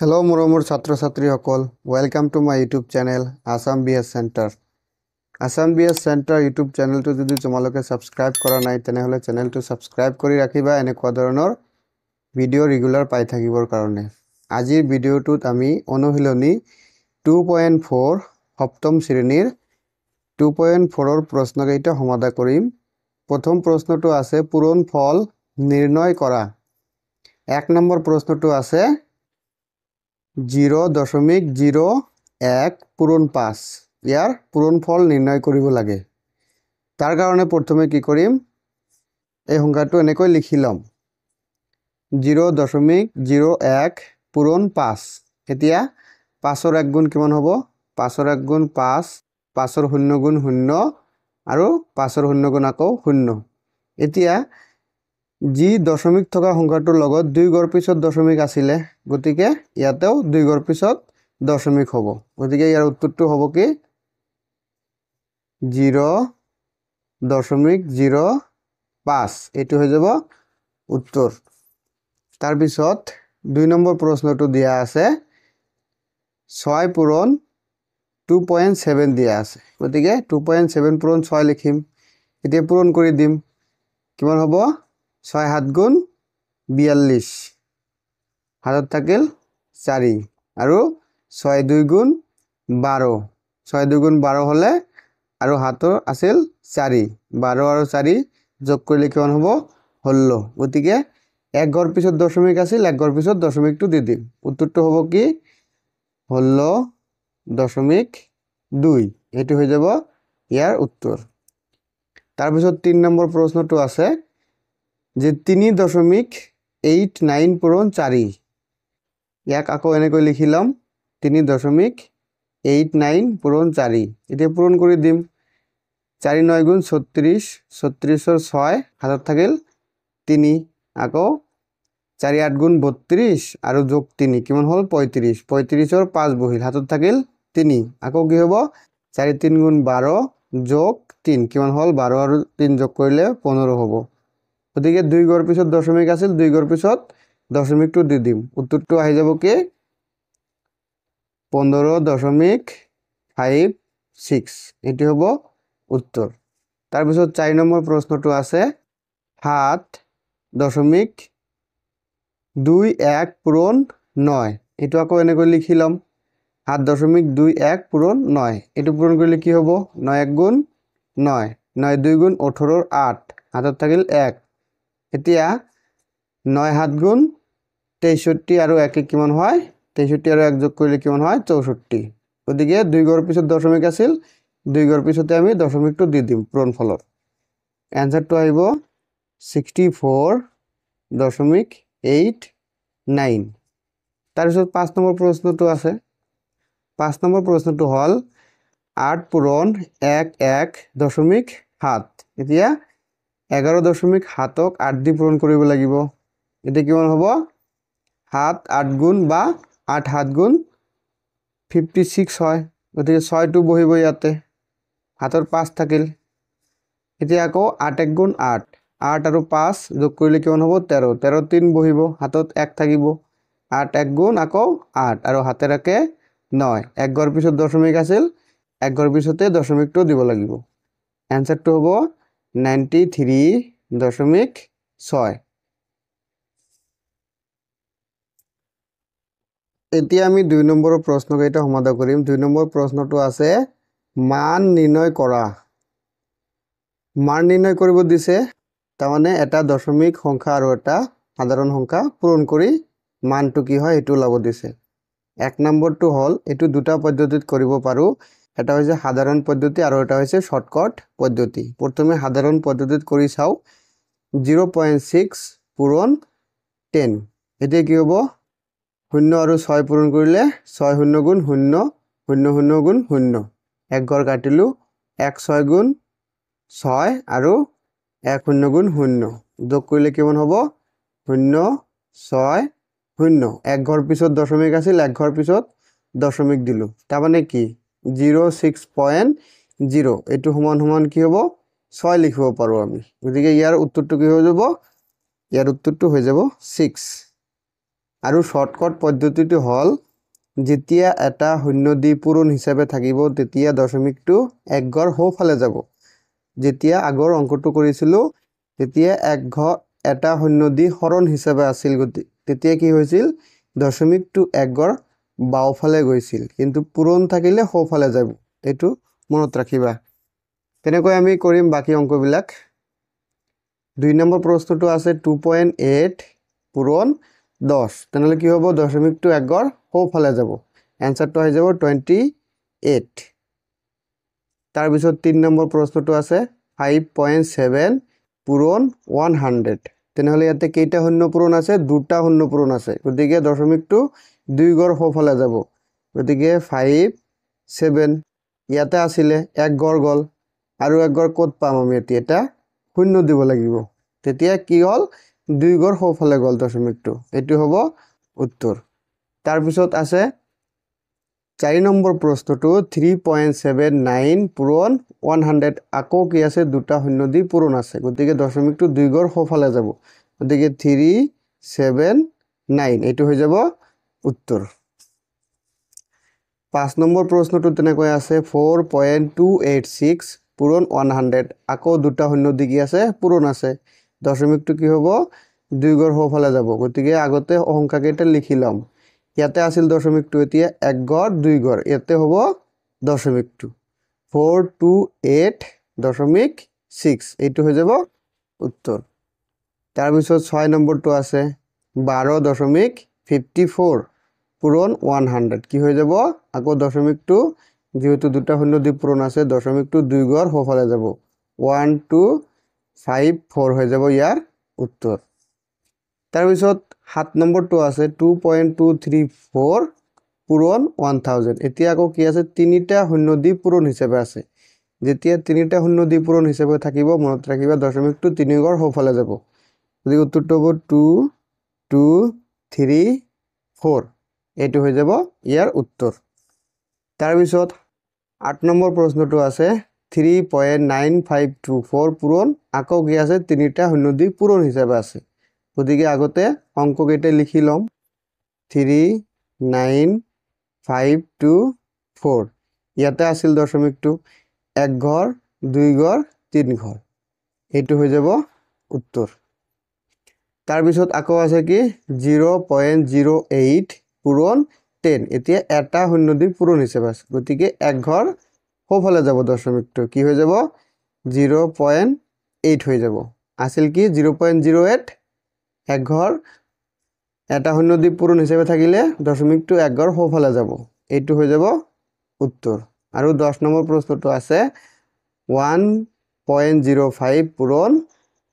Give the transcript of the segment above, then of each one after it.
Hello, Muromur Chhatro Chhatri Hokol. Welcome to my YouTube channel, Assam BS Center. Assam BS Center YouTube channel to jodi tomaloke subscribe kora nai tenehole channel to subscribe kori rakhiba enekwa dhoronor video regular pai thakibor karone. Ajir video tut ami onuhiloni 2.4 সপ্তম শ্ৰেণীৰ 2.4 ৰ প্ৰশ্ন কেইটা সমাধান কৰিম। প্ৰথম প্ৰশ্নটো আছে পূৰণ ফল নিৰ্ণয় কৰা। 1 নম্বৰ প্ৰশ্নটো আছে 0.01 পূৰণ 5 ইয়াৰ পূৰণ ফল নিৰ্ণয় কৰিব লাগে। তাৰ কাৰণে প্ৰথমে কি কৰিম এই সংখ্যাটো এনেকৈ লিখি লম 0.01 পূৰণ 5। এতিয়া 5 ৰ 1 গুণ কিমান হ'ব 5 ৰ 1 গুণ 5 5 ৰ 0 গুণ 0 আৰু 5 ৰ 0 গুণ আকৌ 0। এতিয়া যি দশমিক থকা সংখ্যাটোৰ লগত 2 গড় পিছত দশমিক আছিল গতিকে ইয়াতেও 2 গড় পিছত দশমিক হ'ব। গতিকে ইয়াৰ উত্তৰটো হ'ব কি 0.05 এটো হৈ যাব উত্তৰ। তাৰ পিছত 2 নম্বৰ প্ৰশ্নটো দিয়া আছে 6 পূৰণ 2.7 দিয়া আছে। গতিকে 2.7 পূৰণ 6 লিখিম। এতিয়া পূৰণ কৰি দিম কিমান হ'ব 6 7 গুণ 42 হাতত থাকিল 4 আৰু 6 2 গুণ 12 6 2 গুণ 12 হলে আৰু হাতৰ আছিল 4 12 আৰু 4 যোগ কৰিলে কিমান হ'ব 16। গতিকে 1 গড় পিছত দশমিক আছিল 1 গড় পিছত দশমিকটো দি দিম। উত্তৰটো হ'ব কি 16.2 এটো হৈ যাব ইয়াৰ উত্তৰ। তাৰ পিছত 3 নম্বৰ প্ৰশ্নটো আছে যে 3.89 পূৰণ 4 ইয়াক আকৌ এনেকৈ লিখি লম 3.89 পূৰণ 4। এতিয়া পূৰণ কৰি দিম 4 9 গুণ 36 36 ৰ 6 হাতত থাকিল 3 আকৌ 4 8 গুণ 32 আৰু যোগ 3 কিমান হ'ল 35 35 ৰ 5 বহিল হাতত থাকিল 3 আকৌ কি হ'ব 4 3 গুণ 12 যোগ 3 কিমান হ'ল 12 আৰু 3 যোগ কৰিলে 15 হ'ব। গতিকে 2 গড় পিছত দশমিক আছিল 2 গড় পিছত দশমিকটো দি দিম। উত্তৰটো আহি যাব কি 15.56 এটো হ'ব উত্তৰ। তাৰ পিছত 4 নম্বৰ প্ৰশ্নটো আছে 7.21 পূৰণ 9 এটো আকৌ এনেকৈ লিখি লম 7.21 পূৰণ 9 এটো পূৰণ কৰিলে কি হ'ব 9 1 গুণ 9 9 2 গুণ 18 ৰ 8 হাতত থাকিল 1। এতিয়া 9 7 গুণ 63 আৰু 1 কিমান হয় 63 আৰু 1 যোগ কৰিলে কিমান হয় 64। গতিকে 2 গড় পিছত দশমিক আছিল 2 গড় পিছতে আমি দশমিকটো দি দিম পূৰণ ফলত। এনসাৰটো আহিব 64.89। তাৰ পিছত 5 নম্বৰ প্ৰশ্নটো আছে 5 নম্বৰ প্ৰশ্নটো হ'ল 8 পূৰণ 11.7। এতিয়া 11.7ক 8 দি পূৰণ কৰিব লাগিব। এটা কিমান হ'ব 7 8 গুণ বা 8 7 গুণ 56 হয়। গতিকে 6 টো বহিব ইয়াতে হাতৰ 5 থাকিল। এতিয়া আকৌ 8 1 গুণ 8 8 আৰু 5 যোগ কৰিলে কিমান হ'ব 13 13 3 বহিব হাতত 1 থাকিব 8 1 গুণ আকৌ 8 আৰু হাতেৰ একে 9 1 গড় পিছত দশমিক আছিল 1 গড় পিছতে দশমিকটো দিব লাগিব। এনসারটো হ'ব 93.6। এতিয়া আমি 2 নম্বৰৰ প্ৰশ্ন কেইটা সমাধান কৰিম। 2 নম্বৰ প্ৰশ্নটো আছে মান নিৰ্ণয় কৰা। মান নিৰ্ণয় কৰিব দিছে তাৰমানে এটা দশমিক সংখ্যা আৰু এটা সাধাৰণ সংখ্যা পূৰণ কৰি মানটো কি হয় এটো লাভ দিছে। 1 নম্বৰটো হ'ল এটো দুটা পদ্ধতিত কৰিব পাৰো। এটা হৈছে সাধাৰণ পদ্ধতি আৰু এটা হৈছে শৰ্টকাট পদ্ধতি। প্ৰথমে সাধাৰণ পদ্ধতিত কৰি চাও 0.6 পূৰণ 10। এতিয়া কি হ'ব 0 আৰু 6 পূৰণ কৰিলে 6 0 গুণ 0 0 0 গুণ 0 1 গড় কাটিলো 1 6 গুণ 6 আৰু 1 0 গুণ 0 যোগ কৰিলে কিমান হ'ব 0 6 0 1 গড় পিছত দশমিক আছিল 1 গড় পিছত দশমিক দিলো তাৰমানে কি 0.6 এটো সমান সমান কি হ'ব 6 লিখিব পাৰো আমি। গতিকে ইয়াৰ উত্তৰটো কি হৈ যাব ইয়াৰ উত্তৰটো হৈ যাব 6। আৰু শৰ্টকাট পদ্ধতিটো হ'ল যেতিয়া এটা শূন্য দি পূৰণ হিচাপে থাকিব তেতিয়া দশমিকটো এক ঘৰ সোঁফালে যাব যেতিয়া আগৰ অংকটো কৰিছিলোঁ তেতিয়া এটা শূন্য দি হৰণ হিচাপে আছিল তেতিয়া কি হৈছিল দশমিকটো এক ঘৰ বাওঁফালে গৈছিল কিন্তু পূৰণ থাকিলে সোঁফালে যাব এইটো মনত ৰাখিবা তেনেকৈ আমি কৰিম বাকি অংকবিলাক 2 নম্বৰ প্ৰশ্নটো আছে 2.8 পূৰণ 10 তেনেহলে কি হ'ব দশমিকটো এক ঘৰ সোঁফালে যাব এনসাৰটো হৈ যাব 28 তাৰ পিছত 3 নম্বৰ প্ৰশ্নটো আছে 5.7 পূৰণ 100 তেনেহলে ইয়াতে কেইটা শূন্য পূৰণ আছে দুটা শূন্য পূৰণ আছে গতিকে দশমিকটো দুই ঘৰ সোঁফালে যাব গতিকে 5 7 ইয়াতে আছিল এক ঘৰ গল আৰু এক ঘৰ ক'ত পাম আমি এটা শূন্য দিব লাগিব তেতিয়া কি হল দুই ঘৰ সোঁফালে গল দশমিকটো এটো হ'ব উত্তৰ তাৰ পিছত আছে 4 নম্বৰ প্ৰশ্নটো 3.79 পূৰণ 100 আকৌ কি আছে দুটা শূন্য দি পূৰণ আছে গতিকে দশমিকটো দুই ঘৰ সোঁফালে যাব গতিকে 379 এটো হৈ যাব উত্তৰ 5 নম্বৰ প্ৰশ্নটো তেনেকৈ আছে 4.286 পূৰণ 100 আকৌ দুটা শূন্য দি কি আছে পূৰণ আছে দশমিকটো কি হ'ব দুই ঘৰ সোঁফালে যাব গতিকে আগতে সংখ্যা কেইটা লিখি লম ইয়াতে আছিল দশমিকটো এতিয়া এক ঘৰ দুই ঘৰ ইয়াতে হ'ব দশমিকটো 428.6 এইটো হৈ যাব উত্তৰ তাৰ পিছত 6 নম্বৰটো আছে 12.54 পূৰণ 100 কি হৈ যাব আকৌ দশমিকটো যেহেতু দুটা শূন্য দি পূৰণ আছে দশমিকটো দুই ঘৰ সোঁফালে যাব 1254 হৈ যাব ইয়াৰ উত্তৰ তাৰ পিছত 7 নম্বৰটো আছে 2.234 পূৰণ 1000 এতিয়া আকৌ কি আছে তিনিটা শূন্য দি পূৰণ হিচাপে আছে যেতিয়া তিনিটা শূন্য দি পূৰণ হিচাপে থাকিব মনত ৰাখিবা দশমিকটো তিনি ঘৰ সোঁফালে যাব গতিকে উত্তৰটো হ'ব 2234 এইটো হৈ যাব ইয়াৰ উত্তৰ তাৰ পিছত 8 নম্বৰ প্ৰশ্নটো আছে 3.9524 পূৰণ আকৌ কি আছে তিনিটা শূন্য দি পূৰণ হিচাপে আছে গতিকে আগতে অংক কেইটা লিখি লম 39524 ইয়াতে আছিল দশমিকটো এক ঘৰ দুই ঘৰ তিন ঘৰ এইটো হৈ যাব উত্তৰ তাৰ পিছত আকৌ আছে কি 0.08 পূৰণ 10 এতিয়া এটা শূন্য দি পূৰণ হিচাপে আছে গতিকে এক ঘৰ সোঁফালে যাব দশমিকটো কি হৈ যাব 0.8 হৈ যাব আছিল কি 0.08 এক ঘৰ এটা শূন্য দি পূৰণ হিচাপে থাকিলে দশমিকটো এক ঘৰ সোঁফালে যাব এইটো হৈ যাব উত্তৰ আৰু 10 নম্বৰ প্ৰশ্নটো আছে 1.05 পূৰণ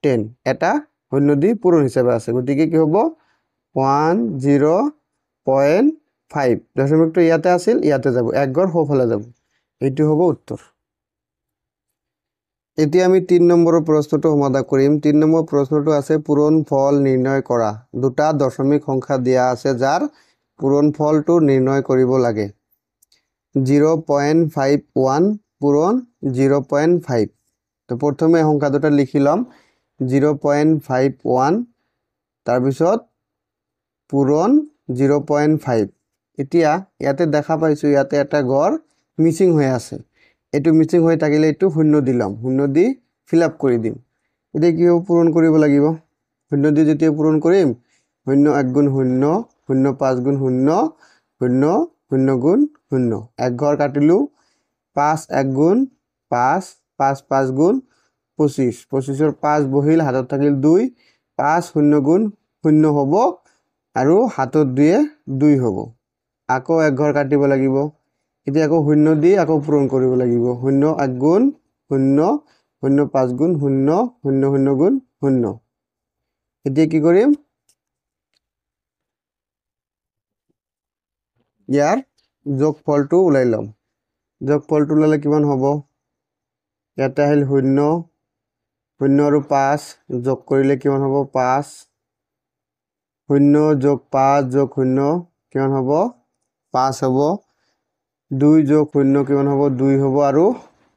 10 এটা শূন্য দি পূৰণ হিচাপে আছে গতিকে কি হ'ব 10.5 দশমিকটো ইয়াতে আছিল ইয়াতে যাব এক ঘৰ সোঁফালে যাব এইটো হ'ব উত্তৰ এতিয়া আমি 3 নম্বৰৰ প্ৰশ্নটো সমাধান কৰিম 3 নম্বৰ প্ৰশ্নটো আছে পূৰণফল নিৰ্ণয় কৰা দুটা দশমিক সংখ্যা দিয়া আছে যাৰ পূৰণফলটো নিৰ্ণয় কৰিব লাগে 0.51 পূৰণ 0.5 তো প্ৰথমে সংখ্যা দুটা লিখি লম 0.51 তাৰ পিছত পূৰণ 0.5 এতিয়া ইয়াতে দেখা পাইছো ইয়াতে এটা ঘৰ মিসিং হৈ আছে এটো মিসিং হৈ থাকিলে এটো শূন্য দিলাম শূন্য দি ফিল আপ কৰি দিম এতিয়া কি পূৰণ কৰিব লাগিব শূন্য দি যেতিয়া পূৰণ কৰিম 0 1 গুণ 0 0 5 গুণ 0 0 0 গুণ 0 এক ঘৰ কাটিলো 5 1 গুণ 5 5 5 গুণ 25 25 ৰ 5 বহিল হাতত থাকিল 2 5 0 গুণ 0 হ'ব আৰু হাতত 2 হ'ব আকৌ এক ঘৰ কাটিব লাগিব এতিয়া আকৌ 0 দি আকৌ পূৰণ কৰিব লাগিব 0 1 গুণ 0 0 5 গুণ 0 0 0 গুণ 0 এতিয়া কি কৰিম ইয়াৰ যোগফলটো উলাই লম যোগফলটো উলালে কিমান হ'ব ইয়াতে আহিল 0 0 আৰু 5 যোগ কৰিলে কিমান হ'ব 5 0 যোগ 5 যোগ 0 কিমান হ'ব 5 হ'ব 2 যোগ 0 কিমান হ'ব 2 হ'ব আৰু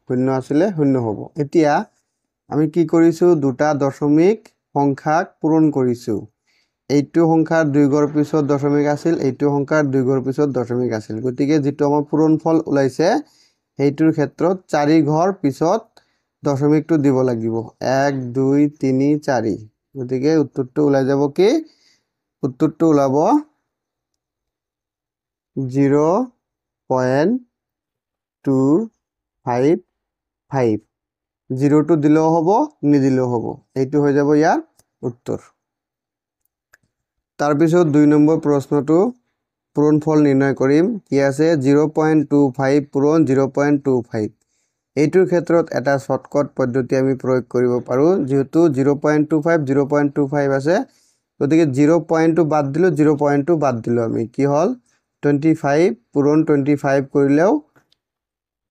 0 আছিল 0 হ'ব এতিয়া আমি কি কৰিছো দুটা দশমিক সংখ্যাক পূৰণ কৰিছো এইটো সংখ্যাৰ 2 ঘৰ পিছত দশমিক আছিল, এইটো সংখ্যাৰ 2 ঘৰ পিছত দশমিক আছিল। গতিকে যেটো আমাৰ পূৰণফল ওলাইছে সেইটোৰ ক্ষেত্ৰত 4 ঘৰ পিছত দশমিকটো দিব লাগিব। 1 2 3 4। গতিকে উত্তৰটো ওলাই যাব কি? উত্তৰটো ওলাব 0.255। 0টো দিলেও হ'ব, নিদিলেও হ'ব। এইটো হৈ যাব ইয়াৰ উত্তৰ। তাৰপিছত 2 নম্বৰ প্ৰশ্নটো পূৰণফল নিৰ্ণয় কৰিম। কি আছে? 0.25 পূৰণ 0.25। এইটোৰ ক্ষেত্ৰত এটা শৰ্টকাট পদ্ধতি আমি প্ৰয়োগ কৰিব পাৰোঁ। যেহেতু 0.25 0.25 আছে, গতিকে 0.টো বাদ দিলো, 0.টো বাদ দিলো। আমি কি হ'ল 25 পূৰণ 25 কৰিলেও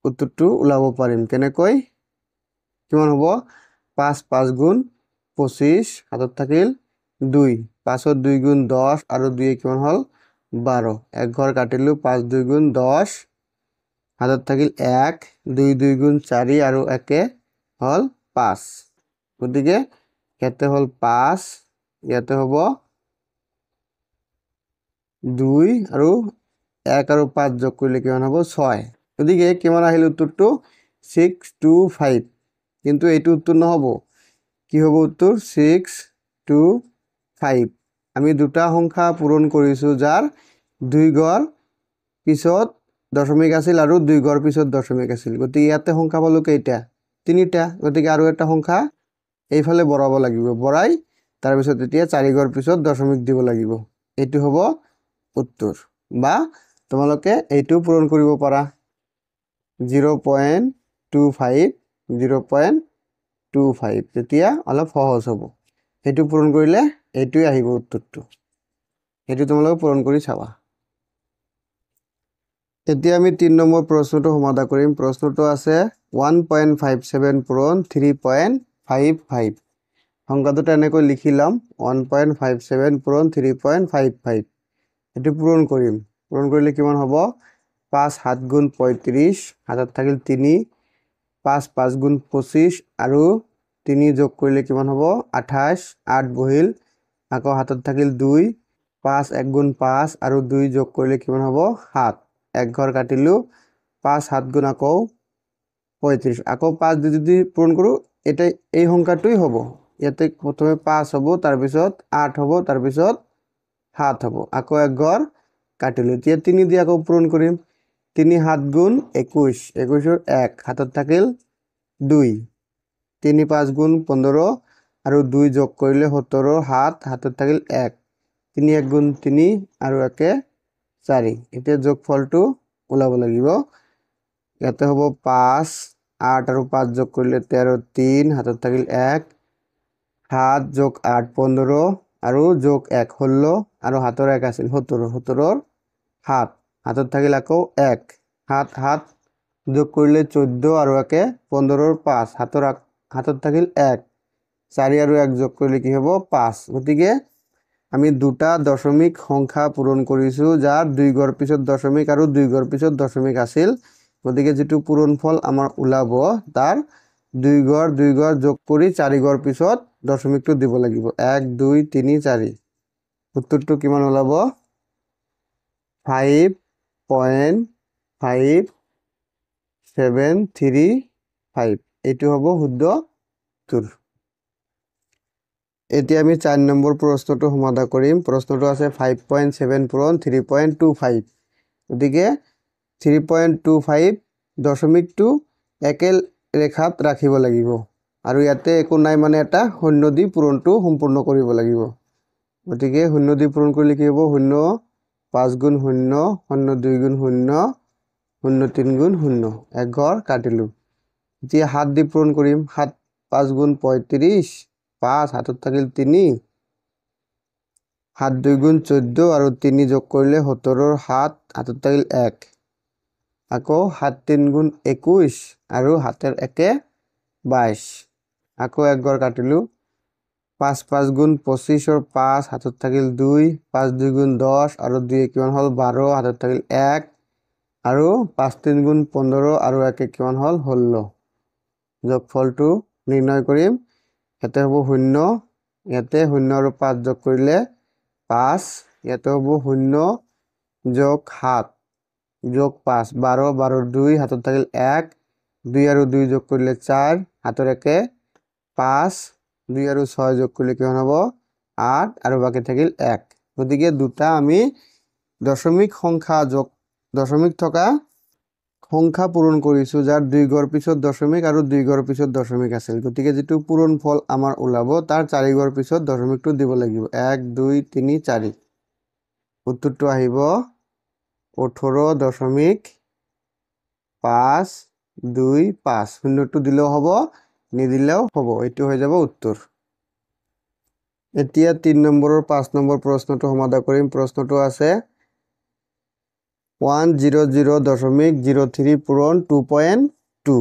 উত্তৰটো ওলাব পাৰিম। কেনেকৈ? কিমান হ'ব? 5 5 গুণ 25, হাতত থাকিল 2। 5ত 2 গুণ 10 আৰু 2 কিমান হ'ল? 12। এক ঘৰ কাটিলো, 5 2 গুণ 10, হাতত থাকিল 1। 2 2 গুণ 4 আৰু 1 হ'ল 5। গতিকে ইয়াতে হ'ল 5, ইয়াতে হ'ব 2 আৰু 1 আৰু 5 যোগ কৰিলে কিমান হ'ব? 6। গতিকে কিমান আহিল উত্তৰটো? 625। কিন্তু এইটো উত্তৰ নহ'ব। কি হ'ব উত্তৰ? 625। আমি দুটা সংখ্যা পূৰণ কৰিছোঁ যাৰ 2 ঘৰ পিছত দশমিক আছিল আৰু 2 ঘৰ পিছত দশমিক আছিল। গতিকে ইয়াতে সংখ্যা পালো কেইটা? 3টা। গতিকে আৰু এটা সংখ্যা এইফালে বঢ়াব লাগিব। বঢ়াই তাৰপিছত এতিয়া 4 ঘৰ পিছত দশমিক দিব লাগিব। এইটো হ'ব উত্তৰ। বা তোমালোকে এইটো পূৰণ কৰিব পাৰা। 0.25 0.25 তেতিয়া অলপ সহজ হ'ব। এইটো পূৰণ কৰিলে এইটোই আহিব উত্তৰটো। এইটো তোমালোকে পূৰণ কৰি চাবা। এতিয়া আমি 3 নম্বৰ প্ৰশ্নটো সমাধান কৰিম। প্ৰশ্নটো আছে 1.57 পূৰণ 3.55। সংখ্যাটো এনেকৈ লিখি ল'ম। 1.57 পূৰণ 3.55। এইটো পূৰণ কৰিম। পূৰণ কৰিলে কিমান হ'ব? 5 7 গুণ 35, হাতত থাকিল 3। 5 5 গুণ 25 আৰু 3 যোগ কৰিলে কিমান হ'ব? 28। 8 বহিল, আকৌ হাতত থাকিল 2। 5 1 গুণ 5 আৰু 2 যোগ কৰিলে কিমান হ'ব? 7। এক ঘৰ কাটিলো, 5 7 গুণ আকৌ 35। আকৌ 5 দি যদি পূৰণ কৰোঁ, এটা এই সংখ্যাটোই হ'ব। ইয়াতে প্ৰথমে 5 হ'ব, তাৰপিছত 8 হ'ব, তাৰপিছত 7 হ'ব। আকৌ এক ঘৰ কাটিলো। এতিয়া 3 দি আকৌ পূৰণ কৰিম। 3 7 গুণ 21, 21ৰ 1, হাতত থাকিল 2। 3 5 গুণ 15 আৰু 2 যোগ কৰিলে 17, 7, হাতত থাকিল 1। 3 1 গুণ 3 আৰু 1 4। এতিয়া যোগফলটো ওলাব লাগিব। ইয়াতে হ'ব 5 8 আৰু 5 যোগ কৰিলে 13, 3, হাতত থাকিল 1। 7 যোগ 8 15 আৰু যোগ 1 16 আৰু হাতৰ 1 আছিল 17, 17ৰ 7, হাতত থাকিল আকৌ 1। 7 7 যোগ কৰিলে 14 আৰু 1 15ৰ 5, হাতত থাকিল 1। 4 আৰু 1 যোগ কৰিলে কি হ'ব? 5। গতিকে আমি দুটা দশমিক সংখ্যা পূৰণ কৰিছোঁ যাৰ 2 ঘৰ পিছত দশমিক আৰু 2 ঘৰ পিছত দশমিক আছিল। গতিকে যেটো পূৰণফল আমাৰ ওলাব তাৰ 2 ঘৰ যোগ কৰি 4 ঘৰ পিছত দশমিকটো দিব লাগিব। 1 2 3 4। উত্তৰটো কিমান ওলাব? 5.5735। এইটো হ'ব শুদ্ধ উত্তৰ। এতিয়া আমি 4 নম্বৰ প্ৰশ্নটো সমাধান কৰিম। প্ৰশ্নটো আছে 5.7 পূৰণ 3.25। গতিকে 3.25 দশমিকটো একে ৰেখাত ৰাখিব লাগিব আৰু ইয়াতে একো নাই, মানে এটা শূন্য দি পূৰণটো সম্পূৰ্ণ কৰিব লাগিব। গতিকে শূন্য দি পূৰণ কৰিলে কি হ'ব? 0 5 গুণ 0, 0 2 গুণ 0, 0 3 গুণ 0। এক ঘৰ কাটিলো। এতিয়া 7 দি পূৰণ কৰিম। 7 5 গুণ 35, 5, হাতত থাকিল 3। 7 2 গুণ 14 আৰু 3 যোগ কৰিলে 17ৰ 7, হাতত থাকিল 1। আকৌ 7 3 গুণ 21 আৰু হাতেৰ 1 22। আকৌ এক ঘৰ কাটিলো। 5 5 গুণ 25ৰ 5, হাতত থাকিল 2। 5 2 গুণ 10 আৰু 2 কিমান হ'ল? 12, হাতত থাকিল 1। আৰু 5 3 গুণ 15 আৰু 1 কিমান হ'ল? 16। যোগফলটো নিৰ্ণয় কৰিম। ইয়াতে হ'ব 0, ইয়াতে 0 আৰু 5 যোগ কৰিলে 5 ইয়াতে হ'ব 0 যোগ 7 যোগ 5 12 12 2 হাতত থাকিল 1 2 আৰু 2 যোগ কৰিলে 4 হাতৰ একে 5 2 আৰু 6 যোগ কৰিলে কিমান হ'ব 8 আৰু বাকি থাকিল 1 গতিকে দুটা আমি দশমিক সংখ্যা যোগ দশমিক থকা সংখ্যা পূৰণ কৰিছো যাৰ 2 ঘৰ পিছত দশমিক আৰু 2 ঘৰ পিছত দশমিক আছিল গতিকে যেটো পূৰণ ফল আমাৰ ওলাব তাৰ 4 ঘৰ পিছত দশমিকটো দিব লাগিব 1 2 3 4 উত্তৰটো আহিব 18.525 শূন্যটো দিলেও হ'ব নিদিলেও হ'ব এটো হৈ যাব উত্তৰ এতিয়া 3 নম্বৰৰ 5 নম্বৰ প্ৰশ্নটো সমাধান কৰিম প্ৰশ্নটো আছে 100.03 পূৰণ 2.2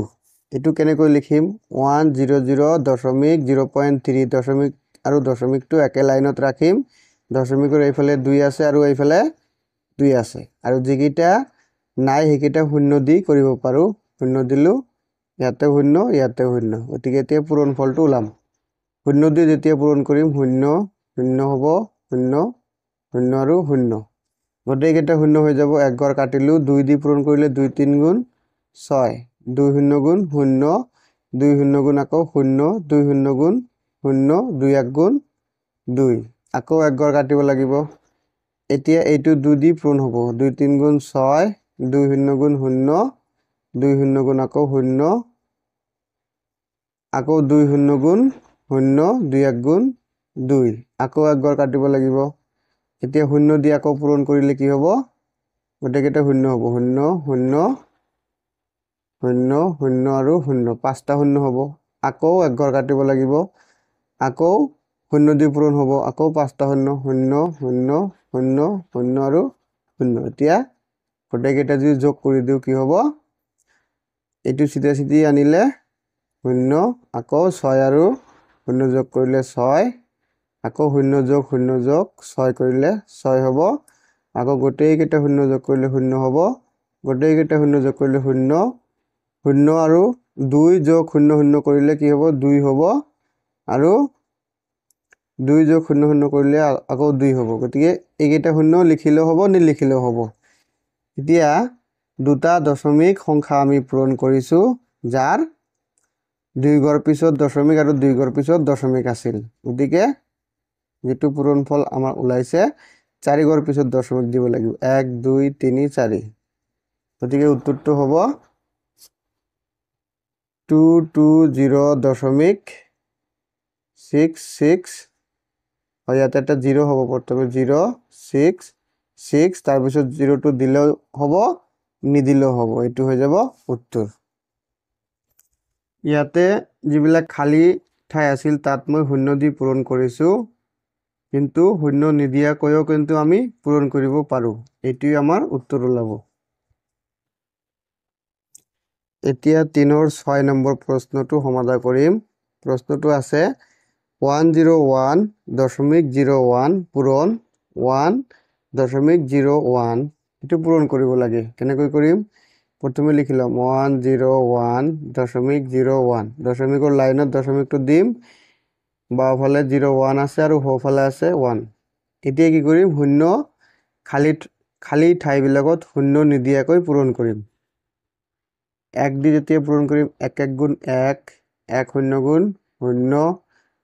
এটো কেনেকৈ লিখিম 100.0.3 দশমিক আৰু দশমিকটো একে লাইনত ৰাখিম দশমিকৰ এইফালে 2 আছে আৰু এইফালে 2 আছে আৰু যিকিটা নাই হেকিটা শূন্য দি কৰিব পাৰো শূন্য দিলু ইয়াতে শূন্য গতিকে এতিয়া পূৰণ ফলটো ওলাম শূন্য দি যেতিয়া পূৰণ কৰিম শূন্য শূন্য হ'ব শূন্য শূন্য আৰু শূন্য গটেইকেইটা শূন্য হৈ যাব এক ঘৰ কাটিলু 2 দি পূৰণ কৰিলে 2 3 গুণ 6 2 শূন্য গুণ শূন্য 2 শূন্য গুণ আকৌ শূন্য 2 শূন্য গুণ শূন্য 2 1 গুণ 2 আকৌ এক ঘৰ কাটিব লাগিব এতিয়া এইটো 2 দি পূৰণ হ'ব 2 3 গুণ 6 2 শূন্য গুণ শূন্য 2 শূন্য গুণ আকৌ শূন্য আকৌ 2 শূন্য গুণ শূন্য 2 1 গুণ 2 আকৌ এক ঘৰ কাটিব লাগিব এতিয়া শূন্য দি আকৌ পূৰণ কৰিলে কি হ'ব গটেইকেইটা শূন্য হ'ব শূন্য শূন্য শূন্য শূন্য আৰু শূন্য পাঁচটা শূন্য হ'ব আকৌ এক ঘৰ কাটিব লাগিব আকৌ শূন্য দি পূৰণ হ'ব আকৌ পাঁচটা শূন্য শূন্য শূন্য শূন্য শূন্য আৰু শূন্য এতিয়া গটেইকেইটা যদি যোগ কৰি দিও কি হ'ব এটো সিধা সিধি আনিলে শূন্য আকৌ 6 আৰু শূন্য যোগ কৰিলে 6 আকৌ শূন্য যোগ 6 কৰিলে 6 হ'ব আকৌ গটেইকেইটা শূন্য যোগ কৰিলে শূন্য হ'ব গটেইকেইটা শূন্য যোগ কৰিলে শূন্য শূন্য আৰু 2 যোগ 0 0 কৰিলে কি হ'ব 2 হ'ব আৰু 2 যোগ 0 0 কৰিলে আকৌ 2 হ'ব গতিকে এইকেইটা শূন্য লিখিলেও হ'ব নিলিখিলেও হ'ব এতিয়া দুটা দশমিক সংখ্যা আমি পূৰণ কৰিছো যাৰ 2 ঘৰ পিছত দশমিক আৰু 2 ঘৰ পিছত দশমিক আছিল গতিকে যেটো পূৰণ ফল আমাৰ ওলাইছে 4 ঘৰ পিছত দশমিক দিব লাগিব 1 2 3 4 গতিকে উত্তৰটো হ'ব 220.66 হয় ইয়াতে এটা 0 হ'ব প্ৰথমে 0 6 6 তাৰ পিছত 0 টো দিলেও হ'ব নিদিলেও হ'ব এটো হৈ যাব উত্তৰ ইয়াতে যিবিলাক খালি ঠাই আছিল তাত মই শূন্য দি পূৰণ কৰিছো কিন্তু শূন্য নিদিয়াকৈও কিন্তু আমি পূৰণ কৰিব পাৰো এটোই আমাৰ উত্তৰ ওলাব এতিয়া 3 ৰ 6 নম্বৰ প্ৰশ্নটো সমাধান কৰিম প্ৰশ্নটো আছে 101.01 পূৰণ 1.01 এটো পূৰণ কৰিব লাগে কেনেকৈ কৰিম প্ৰথমে লিখিলাম 101.01 দশমিকৰ লাইনত দশমিকটো দিম বাওফালে 01 আছে আৰু সোঁফালে আছে 1 এতিয়া কি কৰিম শূন্য খালি ঠাইবিলাকত শূন্য নিদিয়াকৈ পূৰণ কৰিম 1 দি যেতিয়া পূৰণ কৰিম 1 1 গুণ 1 1 শূন্য গুণ শূন্য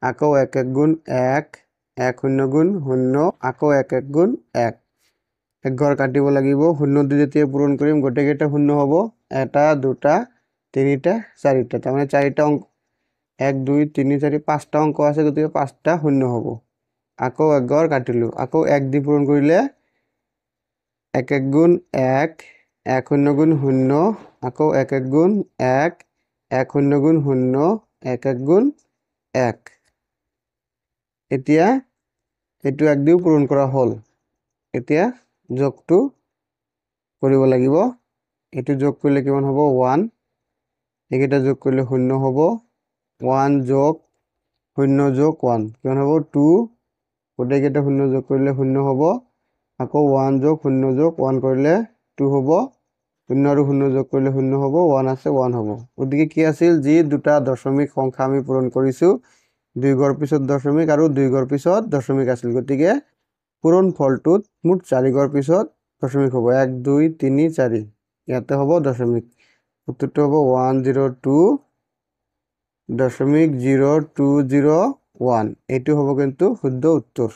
আকৌ 1 1 গুণ 1 1 শূন্য গুণ শূন্য আকৌ 1 1 গুণ 1 এক ঘৰ কাটিব লাগিব শূন্য দি যেতিয়া পূৰণ কৰিম গটেইকেইটা শূন্য হ'ব এটা দুটা তিনিটা চাৰিটা তাৰমানে চাৰিটা অংক 1 2 3 4 5টা অংক আছে গতিকে 5টা শূন্য হ'ব আকৌ এক ঘৰ কাটিলো আকৌ 1 দি পূৰণ কৰিলে 1 1 গুণ 1 1 শূন্য গুণ শূন্য আকৌ 1 1 গুণ 1 1 শূন্য গুণ শূন্য 1 1 গুণ 1 এতিয়া এটো 1 দিও পূৰণ কৰা হল এতিয়া যোগটো কৰিব লাগিব এটো যোগ কৰিলে কিমান হ'ব 1 একেটা যোগ কৰিলে শূন্য হ'ব 1 যোগ 0 যোগ 1 কিমান হ'ব 2 গটেইকেইটা শূন্য যোগ কৰিলে শূন্য হ'ব আকৌ 1 যোগ 0 যোগ 1 কৰিলে 2 হ'ব 0 আৰু 0 যোগ কৰিলে 0 হ'ব 1 আছে 1 হ'ব গতিকে কি আছিল যি দুটা দশমিক সংখ্যা আমি পূৰণ কৰিছো 2 ঘৰ পিছত দশমিক আৰু 2 ঘৰ পিছত দশমিক আছিল গতিকে পূৰণ ফলটোত মুঠ 4 ঘৰ পিছত দশমিক হ'ব 1 2 3 4 ইয়াতে হ'ব দশমিক উত্তৰটো হ'ব 102.0201 এইটো হ'ব কিন্তু শুদ্ধ উত্তৰ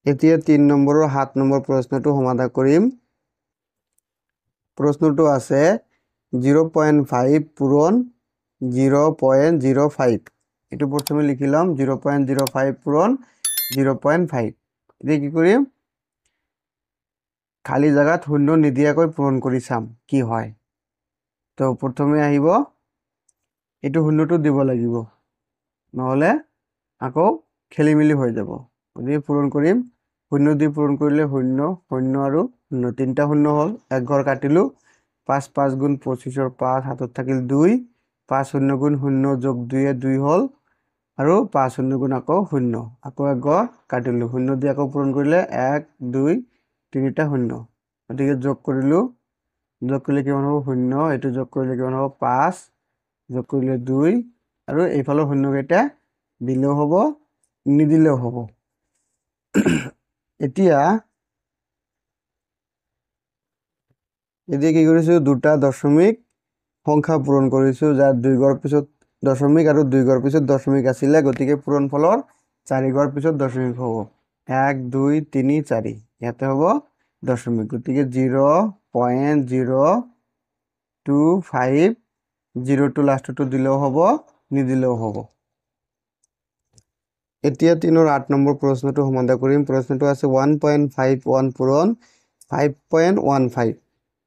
এতিয়া 3 নম্বৰৰ 7 নম্বৰ প্ৰশ্নটো সমাধান কৰিম প্ৰশ্নটো আছে 0.5 পূৰণ 0.05 এটো প্ৰথমে লিখিলাম 0.05 পূৰণ 0.5 এতিয়া কি কৰিম খালি জায়গাত শূন্য নিদিয়াকৈ পূৰণ কৰি চাম কি হয় তো প্ৰথমে আহিব এটো শূন্যটো দিব লাগিব নহলে আকৌ খেলিমিলি হৈ যাব যদি পূৰণ কৰিম শূন্য দি পূৰণ কৰিলে শূন্য শূন্য আৰু শূন্য তিনটা শূন্য হল এক ঘৰ কাটিলো 5 5 গুণ 25 ৰ 5 হাতত থাকিল 2 5 শূন্য গুণ 0 যোগ 2 এ 2 হল আৰু 5 শূন্য গুণ আকৌ শূন্য আকৌ এক ঘৰ কাটিলো শূন্য দি আকৌ পূৰণ কৰিলে 1 2 তিনিটা শূন্য গতিকে যোগ কৰিলে কিমান হ'ব শূন্য এটো যোগ কৰিলে কিমান হ'ব 5 যোগ কৰিলে 2 আৰু এইফালৰ শূন্য কেইটা দিলেও হ'ব নিদিলেও হ'ব এতিয়া কি কৰিছো দুটা দশমিক সংখ্যা পূৰণ কৰিছো যাৰ 2 ঘৰ পিছত দশমিক আৰু 2 ঘৰ পিছত দশমিক আছিল গতিকে পূৰণ ফলৰ 4 ঘৰ পিছত দশমিক হ'ব 1 2 3 4 ইয়াতে হ'ব দশমিক গতিকে 0.025 0 টো লাষ্টটো দিলেও হ'ব নিদিলেও হ'ব এতিয়া 3 ৰ 8 নম্বৰ প্ৰশ্নটো সমাধান কৰিম প্ৰশ্নটো আছে 1.51 পূৰণ 5.15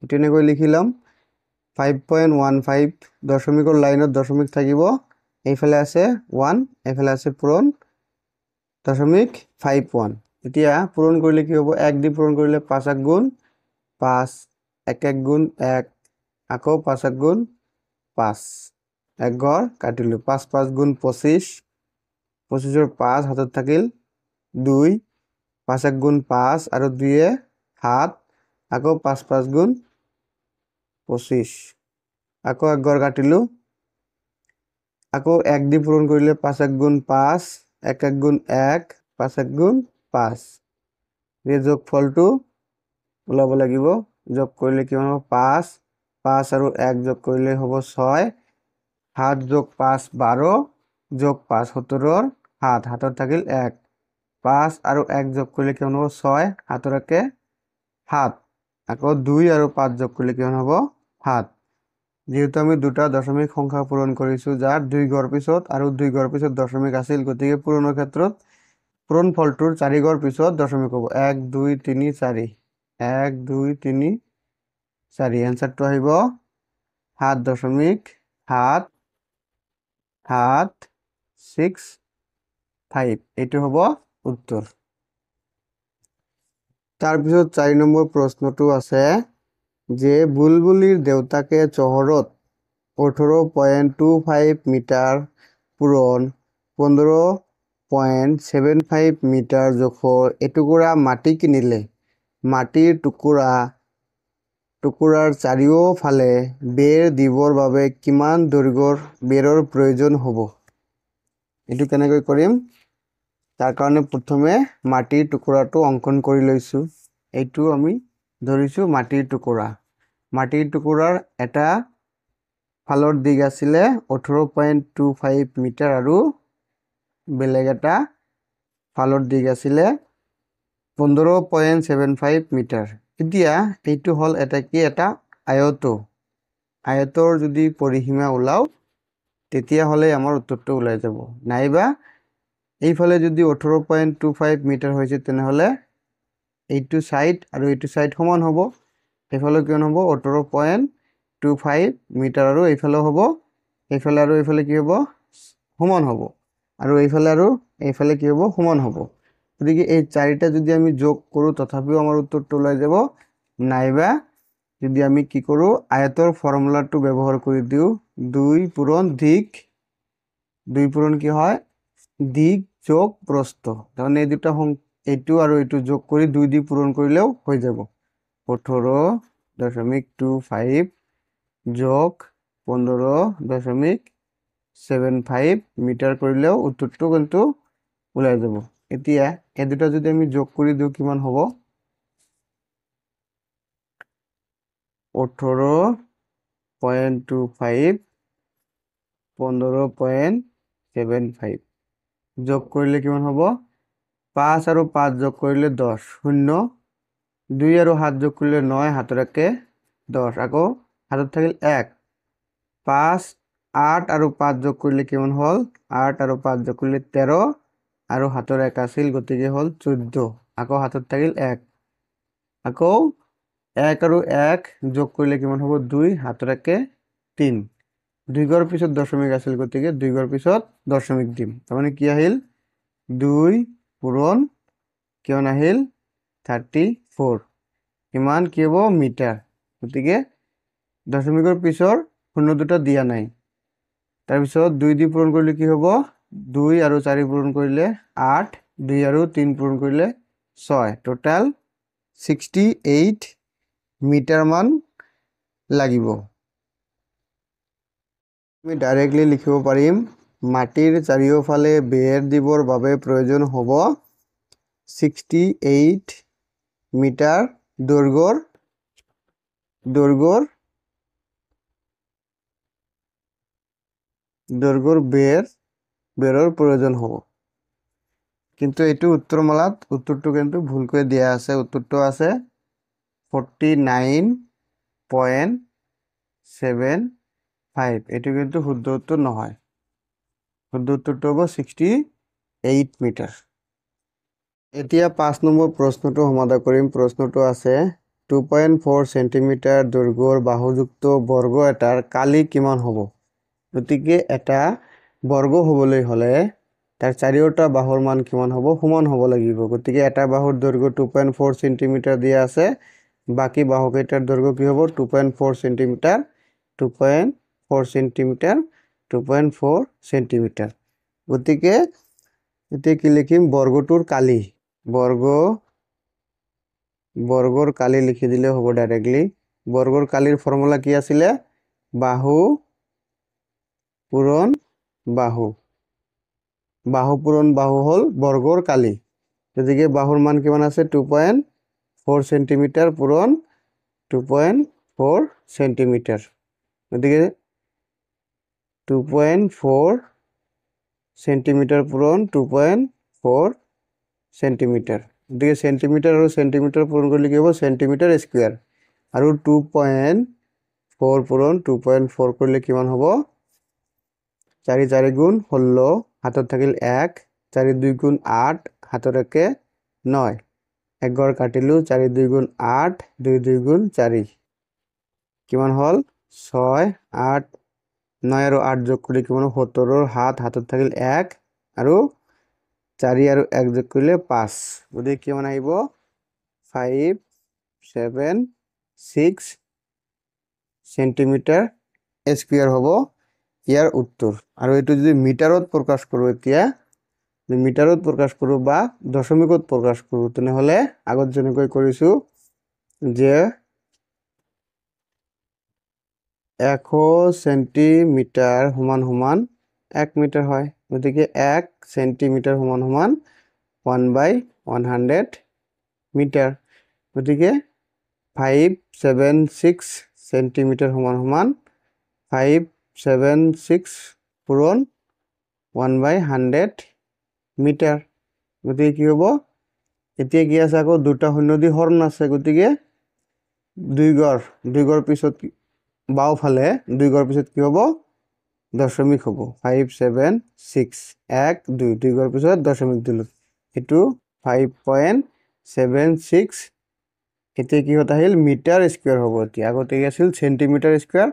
তেনেকৈ লিখিলাম 5.15 দশমিকৰ লাইনত দশমিক থাকিব এইফালে আছে 1 এইফালে আছে পূৰণ দশমিক 51 এতিয়া পূৰণ কৰিলে কি হ'ব 1 দি পূৰণ কৰিলে 5 1 গুণ 5 1 1 গুণ 1 আকৌ 5 1 গুণ 5 এক ঘৰ কাটিলো 5 5 গুণ 25 25 ৰ 5 হাতত থাকিল 2 5 1 গুণ 5 আৰু 2 এ 7 আকৌ 5 5 গুণ 25 আকৌ এক ঘৰ কাটিলো আকৌ 1 দি পূৰণ কৰিলে 5 1 গুণ 5 1 1 গুণ 1 5 1 গুণ 5 এই যোগফলটো ওলাব লাগিব যোগ কৰিলে কিমান হ'ব 5 5 আৰু 1 যোগ কৰিলে হ'ব 6 7 যোগ 5 12 যোগ 5 17 7 হাতত থাকিল 1 5 আৰু 1 যোগ কৰিলে কিমান হ'ব 6 হাতৰ একে 7 আকৌ 2 আৰু 5 যোগ কৰিলে কিমান হ'ব 7 যেহেতু আমি দুটা দশমিক সংখ্যা পূৰণ কৰিছো যাৰ 2 ঘৰ পিছত আৰু 2 ঘৰ পিছত দশমিক আছিল গতিকে পূৰণৰ ক্ষেত্ৰত পূৰণ ফলটোৰ 4 ঘৰ পিছত দশমিক হ'ব 1 2 3 4 1 2 3 4 এনসারটো আহিব 7.765 এইটো হ'ব উত্তৰ তাৰ পিছত 4 নম্বৰ প্ৰশ্নটো আছে যে বুলবুলিৰ দেউতাকে চহৰত 18.25 মিটাৰ পূৰণ 15.75 মিটাৰ জোখৰ এটুকুৰা মাটি কিনিলে মাটিৰ টুকুৰাৰ চাৰিওফালে বেৰ দিবৰ বাবে কিমান দৈৰ্ঘ্যৰ বেৰৰ প্ৰয়োজন হ'ব এটো কেনেকৈ কৰিম তাৰ কাৰণে প্ৰথমে মাটিৰ টুকুৰাটো অঙ্কন কৰি লৈছো এইটো আমি ধৰিছো মাটিৰ টুকুৰাৰ এটা ফালৰ দিগ আছিল 18.25 মিটাৰ আৰু বেলেগ এটা ফালৰ দিগ আছিল 15.75 মিটাৰ এতিয়া এইটো হল এটা কি এটা আয়তৰ যদি পৰিসীমা ওলাও তেতিয়া হলে আমাৰ উত্তৰটো ওলাই যাব নাইবা এইফালে যদি 18.25 মিটাৰ হৈছে তেনে হলে এইটো সাইড আৰু এইটো সাইড সমান হ'ব এইফালে কিমান হ'ব 18.25 মিটাৰ আৰু এইফালে হ'ব এইফালে আৰু এইফালে কি হ'ব সমান হ'ব আৰু এইফালে কি হ'ব সমান হ'ব গতিকে এই চাৰিটা যদি আমি যোগ কৰো তথাপিও আমাৰ উত্তৰটো ওলাই যাব নাইবা যদি আমি কি কৰো আয়তৰ ফৰ্মুলাটো ব্যৱহাৰ কৰি দিও 2 পূৰণ দিক 2 পূৰণ কি হয় দিক যোগ প্ৰস্থ তাৰমানে এই দুটা এইটো আৰু এইটো যোগ কৰি 2 দি পূৰণ কৰিলেও হৈ যাব 18.25 যোগ 15.75 মিটাৰ কৰিলেও উত্তৰটো কিন্তু ওলাই যাব এতিয়া এই দুটা যদি আমি যোগ কৰি দিওঁ কিমান হ'ব 18.25 15.75 যোগ কৰিলে কিমান হ'ব 5 আৰু 5 যোগ কৰিলে 10 0 2 আৰু 7 যোগ কৰিলে 9 হাতৰ একে 10 আকৌ হাতত থাকিল 1 5 8 আৰু 5 যোগ কৰিলে কিমান হ'ল 8 আৰু 5 যোগ কৰিলে 13 আৰু হাতৰ 1 আছিল গতিকে হ'ল 14 আকৌ হাতত থাকিল 1 আকৌ 1 আৰু 1 যোগ কৰিলে কিমান হ'ব 2 হাতৰ একে 3 2 গৰ পিছত দশমিক আছিল গতিকে 2 গৰ পিছত দশমিক দিম তাৰমানে কি আহিল 2 পূৰণ কিমান আহিল 34 কিমান কি হ'ব মিটাৰ গতিকে দশমিকৰ পিছৰ শূন্য দুটা দিয়া নাই তাৰপিছত 2 দি পূৰণ কৰিলে কি হ'ব 2 আৰু 4 পূৰণ কৰিলে 8 2 আৰু 3 পূৰণ কৰিলে 6 টোটাল 68 মিটাৰ মান লাগিব আমি ডাইৰেক্টলি লিখিব পাৰিম মাটিৰ চাৰিওফালে বেৰ দিবৰ বাবে প্ৰয়োজন হ'ব 68 মিটাৰ দৈৰ্ঘ্যৰ বেৰৰ প্ৰয়োজন হ'ব কিন্তু এইটো উত্তৰমালাত উত্তৰটো কিন্তু ভুলকৈ দিয়া আছে উত্তৰটো আছে 49.75 এইটো কিন্তু শুদ্ধ উত্তৰ নহয় শুদ্ধ উত্তৰটো হ'ব 68 মিটাৰ এতিয়া 5 নম্বৰ প্ৰশ্নটো সমাধান কৰিম প্ৰশ্নটো আছে 2.4 সেন্টিমিটাৰ দৈৰ্ঘ্যৰ বাহুযুক্ত বৰ্গ এটাৰ কালি কিমান হ'ব গতিকে এটা বৰ্গ হ'বলৈ হলে তাৰ চাৰিওটা বাহুৰ মান কিমান হ'ব সমান হ'ব লাগিব গতিকে এটা বাহুৰ দৈৰ্ঘ্য 2.4 সেন্টিমিটাৰ দিয়া আছে বাকি বাহু কেইটাৰ দৈৰ্ঘ্য কি হ'ব 2.4 সেন্টিমিটাৰ 2.4 সেন্টিমিটাৰ 2.4 সেন্টিমিটাৰ গতিকে এতিয়া কি লিখিম বৰ্গটোৰ কালি বৰ্গৰ কালি লিখি দিলে হ'ব ডাইৰেক্টলি বৰ্গৰ কালিৰ ফৰ্মুলা কি আছিলে বাহু পূৰণ বাহু পূৰণ বাহু হ'ল বৰ্গৰ কালি গতিকে বাহুৰ মান কিমান আছে 2.4 সেন্টিমিটাৰ পূৰণ 2.4 সেন্টিমিটাৰ গতিকে 2.4 সেন্টিমিটাৰ পূৰণ 2.4 সেন্টিমিটাৰ গতিকে সেন্টিমিটাৰ আৰু সেন্টিমিটাৰ পূৰণ কৰিলে কি হ'ব সেন্টিমিটাৰ স্কুৱেৰ আৰু 2.4 পূৰণ 2.4 কৰিলে কিমান হ'ব 4 4 গুণ 16 হাতত থাকিল 1 4 2 গুণ 8 হাতৰ একে 9 এক গড় কাটিলো 4 2 গুণ 8 2 2 গুণ 4 কিমান হ'ল 6 8 9 আৰু 8 যোগ কৰিলে কিমান 17 হাতত থাকিল 1 আৰু 4 আৰু 1 যোগ কৰিলে 5 গতিকে কিমান আহিব 576 সেন্টিমিটাৰ স্কুৱেৰ হ'ব ইয়াৰ উত্তৰ আৰু এটো যদি মিটাৰত প্ৰকাশ কৰো এতিয়া যদি মিটাৰত প্ৰকাশ কৰো বা দশমিকত প্ৰকাশ কৰো তেনেহলে আগত যেনেকৈ কৰিছো যে 100 সেন্টিমিটাৰ সমান সমান 1 মিটাৰ হয় গতিকে 1 সেন্টিমিটাৰ সমান সমান 1/100 মিটাৰ গতিকে 576 সেন্টিমিটাৰ সমান সমান 576 পূৰণ 1/100 মিটাৰ গতিকে কি হ'ব এতিয়া কি আছে আকৌ দুটা শূন্য দি হৰণ আছে গতিকে 2 গড় পিছত বাওফালে 2 গড় পিছত কি হ'ব দশমিক হ'ব 576 1 2 2 গড় পিছত দশমিক দিলো এটো 5.76 এতিয়া কি হত আহিল মিটাৰ স্কুৱেৰ হ'ব এতিয়া আগতে আছিল সেন্টিমিটাৰ স্কুৱেৰ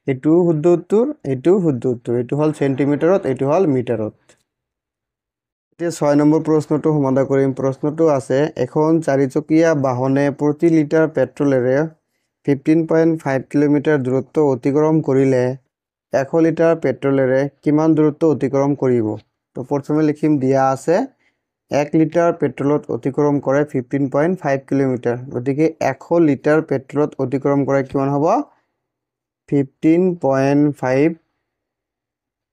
এটো শুদ্ধ উত্তৰ এটো শুদ্ধ উত্তৰ এটো হল সেন্টিমিটাৰত এটো হল মিটাৰত এতিয়া 6 নম্বৰ প্ৰশ্নটো সমাধান কৰিম প্ৰশ্নটো আছে এখন চাৰিচকীয়া বাহনে প্ৰতি লিটাৰ পেট্ৰলেৰে 15.5 কিলোমিটাৰ দূৰত্ব অতিক্ৰম কৰিলে 100 লিটাৰ পেট্ৰলেৰে কিমান দূৰত্ব অতিক্ৰম কৰিব তো প্ৰথমে লিখিম দিয়া আছে 1 লিটাৰ পেট্ৰলত অতিক্ৰম কৰে 15.5 কিলোমিটাৰ গতিকে 100 লিটাৰ পেট্ৰলত অতিক্ৰম কৰে কিমান হ'ব 15.5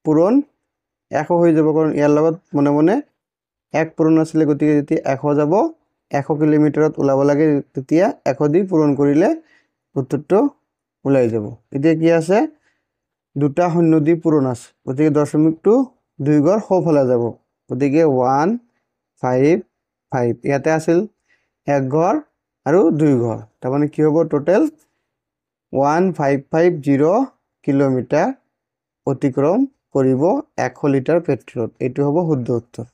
পূৰণ 100 হৈ যাব কাৰণ ইয়াৰ লগত মনে মনে 1 পূৰণ আছিলে গতিকে যেতিয়া 100 যাব 100 কিলোমিটাৰত ওলাব লাগে তেতিয়া 100 দি পূৰণ কৰিলে উত্তৰটো ওলাই যাব এতিয়া কি আছে দুটা শূন্য দি পূৰণ আছে গতিকে দশমিকটো 2 ঘৰ সোঁফালে যাব গতিকে 155 ইয়াতে আছিল 1 ঘৰ আৰু 2 ঘৰ তাৰমানে কি হ'ব টোটাল 1550 কিলোমিটাৰ অতিক্ৰম কৰিব 100 লিটাৰ পেট্ৰল এইটো হ'ব শুদ্ধ উত্তৰ